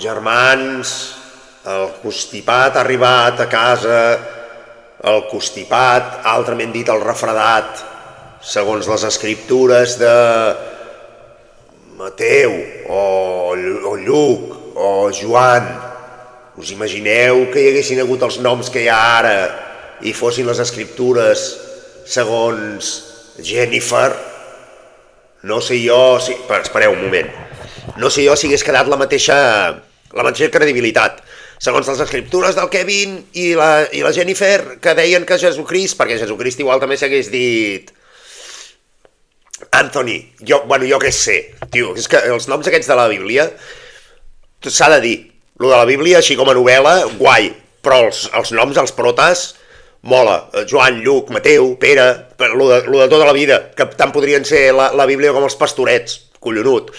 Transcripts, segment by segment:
Germans, el constipat ha arribat a casa, el constipat, altrament dit el refredat, segons les escriptures de Mateu, o Lluc, o Joan. Us imagineu que hi haguessin hagut els noms que hi ha ara i fossin les escriptures segons Jennifer? No sé jo si... Espereu un moment. No sé jo si hagués quedat la mateixa credibilitat. Segons les escriptures del Kevin i la Jennifer, que deien que Jesucrist, perquè Jesucrist igual també s'hagués dit Anthony. Jo què sé, tio, és que els noms aquests de la Bíblia s'ha de dir. Lo de la Bíblia, així com a novel·la, guai, però els noms, els protes, mola. Joan, Lluc, Mateu, Pere, lo de tota la vida, que tant podrien ser la Bíblia com els pastorets, collonut.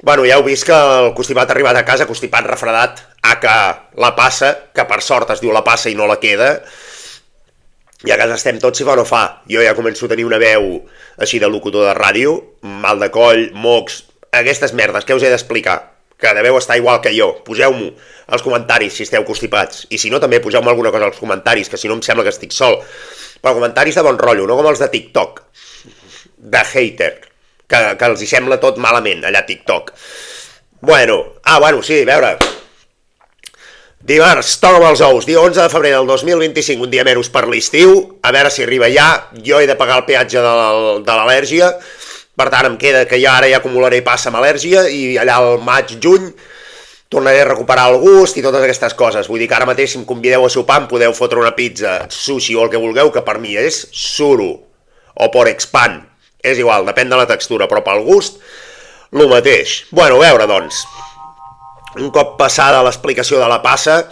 Bueno, ja heu vist que el constipat ha arribat a casa, constipat, refredat, que la passa, que per sort es diu la passa i no la queda, i a casa estem tots si fa o no fa. Jo ja començo a tenir una veu així de locutor de ràdio, mal de coll, mocs, aquestes merdes, què us he d'explicar? Que deveu estar igual que jo. Poseu-m'ho als comentaris si esteu constipats. I si no, també poseu-me alguna cosa als comentaris, que si no em sembla que estic sol. Però comentaris de bon rotllo, no com els de TikTok. De hater. Que els hi sembla tot malament, allà a TikTok. Bueno, sí, a veure. Dimarts, toca amb els ous. Dia 11 de febrer del 2025, un dia menys per l'estiu. A veure si arriba ja. Jo he de pagar el peatge de l'al·lèrgia. Per tant, em queda que ja ara ja acumularé passa amb al·lèrgia i allà al maig-juny tornaré a recuperar el gust i totes aquestes coses. Vull dir que ara mateix si em convideu a sopar em podeu fotre una pizza, sushi o el que vulgueu, que per mi és suro. O porexpan. És igual, depèn de la textura, però pel gust, lo mateix. Bueno, a veure, doncs. Un cop passada l'explicació de la passa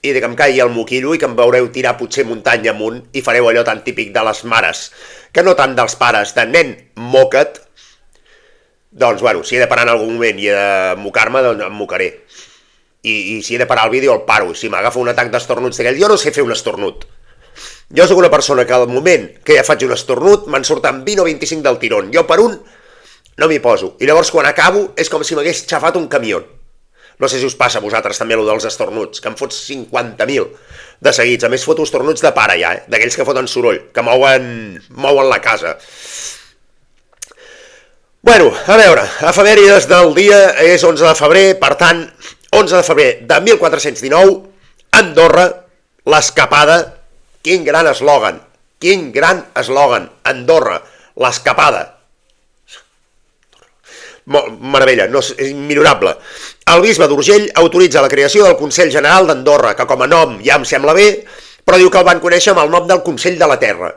i de que em caigui el moquillo i que em veureu tirar potser muntanya amunt i fareu allò tan típic de les mares, que no tant dels pares, de nen, moca't. Doncs, bueno, si he de parar en algun moment i he de mocar-me, doncs em mocaré. I si he de parar el vídeo, el paro. Si m'agafa un atac d'estornuts d'aquell, jo no sé fer un estornut. Jo sóc una persona que al moment que ja faig un estornut, me'n surten 20 o 25 del tirón. Jo per un no m'hi poso. I llavors quan acabo és com si m'hagués xafat un camió. No sé si us passa a vosaltres també allò dels estornuts, que em fots 50.000 de seguits. A més foto estornuts de pare ja, d'aquells que foten soroll, que mouen la casa. Bueno, a veure, efemèrides del dia és 11 de febrer, per tant, 11 de febrer de 1419, Andorra, l'escapada, quin gran eslògan, Andorra, l'escapada. Meravella, no, és immillorable. El bisbe d'Urgell autoritza la creació del Consell General d'Andorra, que com a nom ja em sembla bé, però diu que el van conèixer amb el nom del Consell de la Terra.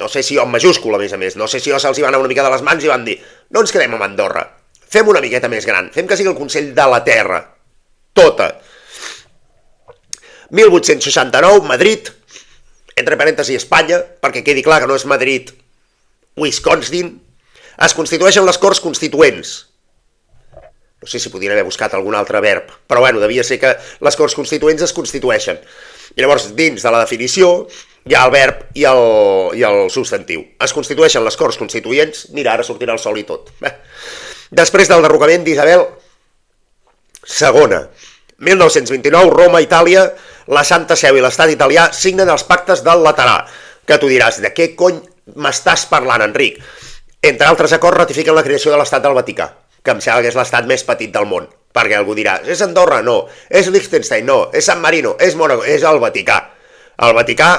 No sé si jo en majúscula, a més, no sé si jo se'ls hi va anar una mica de les mans i van dir no ens quedem amb Andorra, fem una miqueta més gran, fem que sigui el Consell de la Terra, tota. 1869, Madrid, entre parèntesis Espanya, perquè quedi clar que no és Madrid, Wisconsin, es constitueixen les Corts Constituents. No sé si podien haver buscat algun altre verb, però bueno, devia ser que les Corts Constituents es constitueixen. I llavors, dins de la definició, hi ha el verb i el substantiu. Es constitueixen les Corts Constituents, mira, ara sortirà el sol i tot. Després del derrocament d'Isabel II, 1929, Roma, Itàlia, la Santa Seu i l'Estat italià signen els pactes del Laterà, que tu diràs, de què cony m'estàs parlant, Enric? Entre altres acords ratifiquen la creació de l'Estat del Vaticà, que em sembla que és l'estat més petit del món, perquè algú dirà, és Andorra? No. És Liechtenstein? No. És San Marino? És Mónaco? És el Vaticà. El Vaticà,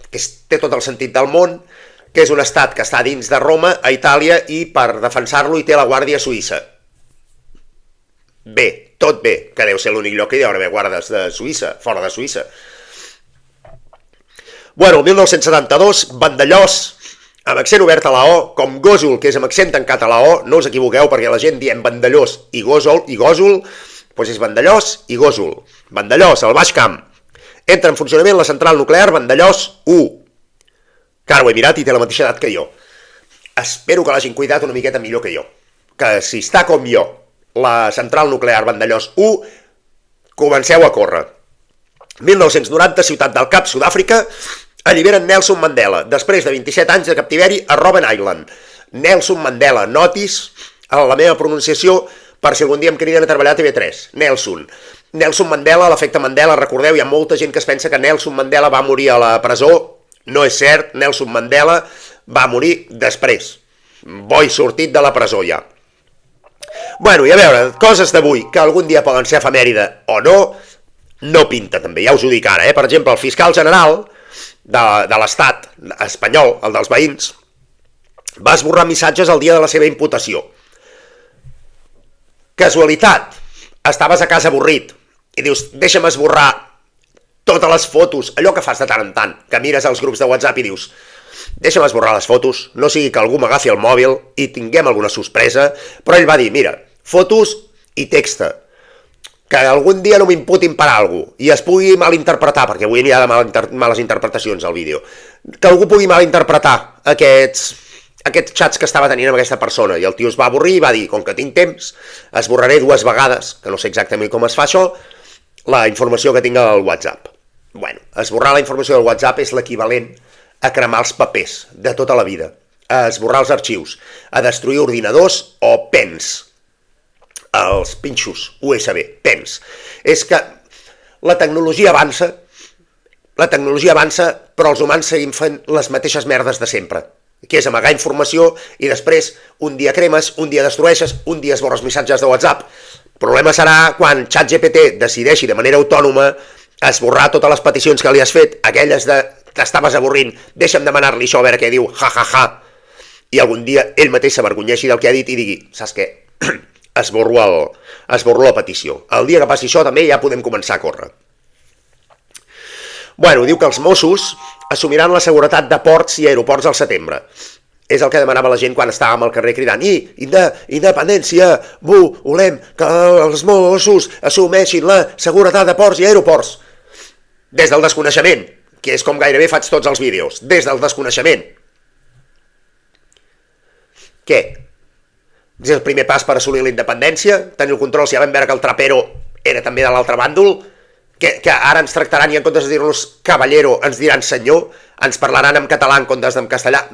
que té tot el sentit del món, que és un estat que està dins de Roma, a Itàlia, i per defensar-lo hi té la Guàrdia Suïssa. Bé, tot bé, que deu ser l'únic lloc que hi ha d'haver guàrdies de Suïssa, fora de Suïssa. Bueno, 1972, Vandellòs, amb accent obert a la O, com Gósol, que és amb accent tancat a la O, no us equivoqueu perquè la gent diem Vandellòs i Gósol, doncs és Vandellòs i Gósol. Vandellòs, al Baix Camp. Entra en funcionament la central nuclear Vandellòs 1. Que ara ho he mirat i té la mateixa edat que jo. Espero que l'hagin cuidat una miqueta millor que jo. Que si està com jo, la central nuclear Vandellòs 1, comenceu a córrer. 1990, Ciutat del Cap, Sud-àfrica, alliberen Nelson Mandela, després de 27 anys de captiveri a Robben Island. Nelson Mandela, notis, la meva pronunciació per si algun dia em criden a treballar a TV3. Nelson Mandela, l'efecte Mandela, recordeu, hi ha molta gent que es pensa que Nelson Mandela va morir a la presó. No és cert, Nelson Mandela va morir després. Boi sortit de la presó ja. Bueno, i a veure, coses d'avui, que algun dia poden ser efemèride o no, no pinta també, ja us ho dic ara. Per exemple, el fiscal general de l'estat espanyol, el dels veïns, va esborrar missatges el dia de la seva imputació. Casualitat, estaves a casa avorrit i dius, deixa'm esborrar totes les fotos, allò que fas de tant en tant, que mires als grups de WhatsApp i dius, deixa'm esborrar les fotos, no sigui que algú m'agafi el mòbil i tinguem alguna sorpresa, però ell va dir, mira, fotos i texta, que algun dia no m'imputin per alguna cosa i es pugui malinterpretar, perquè avui n'hi ha de males interpretacions al vídeo, que algú pugui malinterpretar aquests xats que estava tenint amb aquesta persona, i el tio es va avorrir i va dir, com que tinc temps, esborraré 2 vegades, que no sé exactament com es fa això, la informació que tinc al WhatsApp. Bueno, esborrar la informació del WhatsApp és l'equivalent a cremar els papers de tota la vida, a esborrar els arxius, a destruir ordinadors o pens, els pinxos USB, pens. És que la tecnologia avança, però els humans seguim fent les mateixes merdes de sempre, que és amagar informació i després un dia cremes, un dia destrueixes, un dia esborres missatges de WhatsApp. El problema serà quan ChatGPT decideixi de manera autònoma esborrar totes les peticions que li has fet, aquelles de t'estaves avorrint, deixa'm demanar-li això a veure què diu, ja, i algun dia ell mateix s'avergonyeixi del que ha dit i digui, saps què? Esborro la petició. El dia que passi això també ja podem començar a córrer. Bueno, diu que els Mossos assumiran la seguretat de ports i aeroports al setembre. És el que demanava la gent quan estàvem al carrer cridant independència, volem que els Mossos assumeixin la seguretat de ports i aeroports. Des del desconeixement, que és com gairebé faig tots els vídeos, des del desconeixement. Què? És el primer pas per assolir la independència? Tenir el control, si ja vam veure que el trapero era també de l'altre bàndol? Que ara ens tractaran i en comptes de dir-nos caballero ens diran senyor? Ens parlaran en català en comptes en castellà?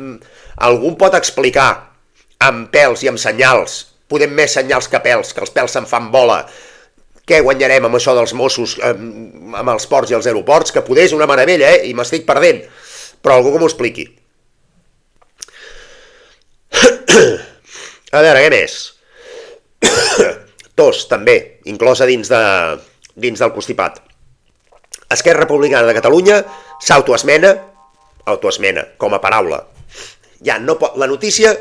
Algú pot explicar amb pèls i amb senyals, podem més senyals que els pèls se'n fan bola, què guanyarem amb això dels Mossos, amb els ports i els aeroports, que poder és una meravella, i m'estic perdent, però algú que m'ho expliqui. A veure, què més? Tos, també, inclosa dins del constipat. Esquerra Republicana de Catalunya s'autoesmena, com a paraula. La notícia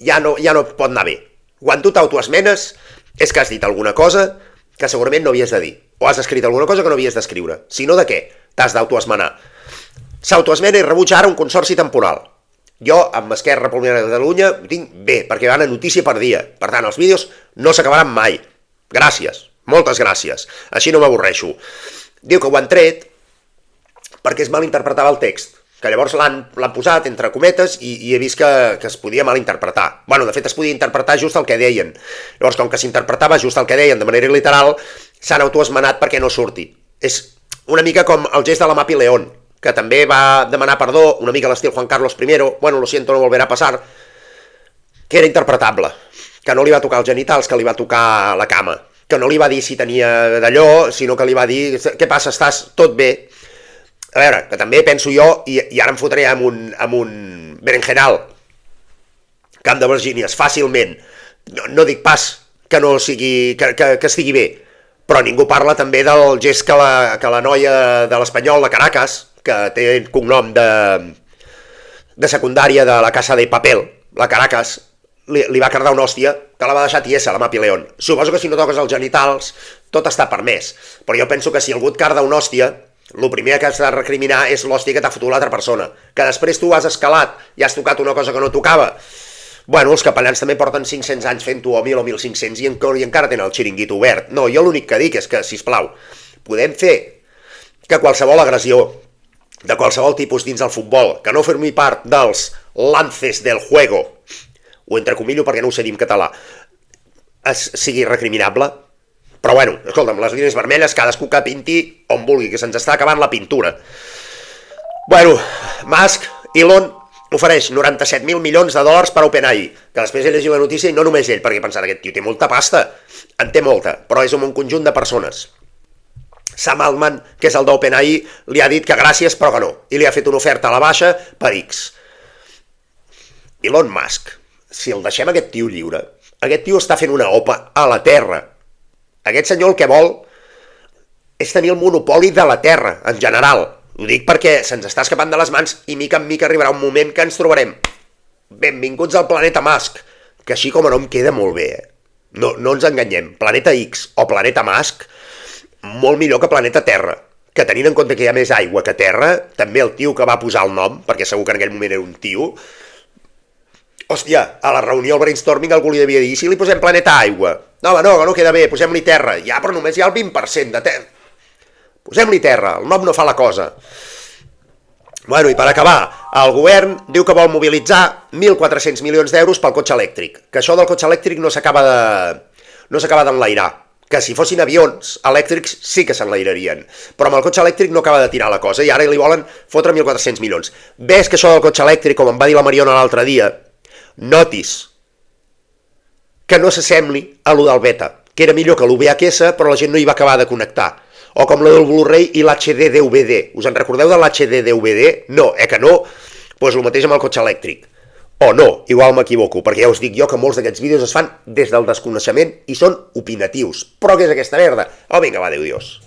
ja no pot anar bé. Quan tu t'autoesmenes és que has dit alguna cosa que segurament no havies de dir, o has escrit alguna cosa que no havies d'escriure. Si no, de què? T'has d'autoesmenar. S'autoesmena i rebutja ara un consorci temporal. Jo, amb Esquerra Republicana de Catalunya, ho tinc bé, perquè van a notícia per dia. Per tant, els vídeos no s'acabaran mai. Gràcies, moltes gràcies. Així no m'avorreixo. Diu que ho han tret perquè es malinterpretava el text, que llavors l'han posat entre cometes i he vist que es podia malinterpretar. Bueno, de fet es podia interpretar just el que deien. Llavors, com que s'interpretava just el que deien de manera literal, s'han autoesmenat perquè no surti. És una mica com el gest de la Mapi León, que també va demanar perdó, una mica a l'estil Juan Carlos I, bueno, lo siento, no volverá a pasar, que era interpretable, que no li va tocar els genitals, que li va tocar la cama, que no li va dir si tenia d'allò, sinó que li va dir, què passa, estàs tot bé? A veure, que també penso jo, i ara em fotré amb un berenjenal, Camp de Virgínies, fàcilment, no dic pas que no sigui, que estigui bé, però ningú parla també del gest que la noia de l'Espanyol, de Caracas, que té cognom de secundària de la Casa de Papel, la Caracas, li va cardar una hòstia que la va deixar tiesa, la Mapi León. Suposo que si no toques els genitals tot està permès, però jo penso que si algú et carda una hòstia, el primer que has de recriminar és l'hòstia que t'ha fotut l'altra persona, que després tu has escalat i has tocat una cosa que no tocava. Bueno, els capellans també porten 500 anys fent-ho, o 1.000 o 1.500, i encara tenen el xiringuito obert. No, jo l'únic que dic és que, sisplau, podem fer que qualsevol agressió de qualsevol tipus dins del futbol, que no formi part dels lances del juego, ho entrecomillo perquè no ho sé dir en català, sigui recriminable. Però bueno, escolta'm, les línies vermelles, cadascú que pinti on vulgui, que se'ns està acabant la pintura. Bueno, Musk, Elon, ofereix 97.000 milions de dòlars per OpenAI, que després he llegit la notícia i no només ell, perquè he pensat, aquest tio té molta pasta, en té molta, però és un conjunt de persones. Sam Altman, que és el d'OpenAI, li ha dit que gràcies però que no, i li ha fet una oferta a la baixa per X. Elon Musk, si el deixem aquest tio lliure, aquest tio està fent una OPA a la Terra. Aquest senyor el que vol és tenir el monopoli de la Terra, en general. Ho dic perquè se'ns està escapant de les mans i mica en mica arribarà un moment que ens trobarem. Benvinguts al planeta Musk, que així com a nom queda molt bé. No ens enganyem, planeta X o planeta Musk, molt millor que planeta Terra, que tenint en compte que hi ha més aigua que Terra, també el tio que va posar el nom, perquè segur que en aquell moment era un tio, hòstia, a la reunió, al brainstorming, algú li devia dir, si li posem planeta aigua? No, home, no queda bé, posem-li Terra. Ja, però només hi ha el 20% de Terra. Posem-li Terra, el nom no fa la cosa. Bueno, i per acabar, el govern diu que vol mobilitzar 1.400 milions d'euros pel cotxe elèctric, que això del cotxe elèctric no s'acaba d'enlairar, que si fossin avions elèctrics sí que s'enlairarien, però amb el cotxe elèctric no acaba de tirar la cosa, i ara li volen fotre 1.400 milions. Ves que això del cotxe elèctric, com em va dir la Mariona l'altre dia, notis que no s'assembli a lo del beta, que era millor que l'UVHS, però la gent no hi va acabar de connectar. O com la del Blu-ray i l'HD DVD. Us en recordeu de l'HD DVD? No, que no? Doncs el mateix amb el cotxe elèctric. O no, igual m'equivoco, perquè ja us dic jo que molts d'aquests vídeos es fan des del desconeixement i són opinatius. Però què és aquesta merda? Oh, vinga, va, adéu, Dios.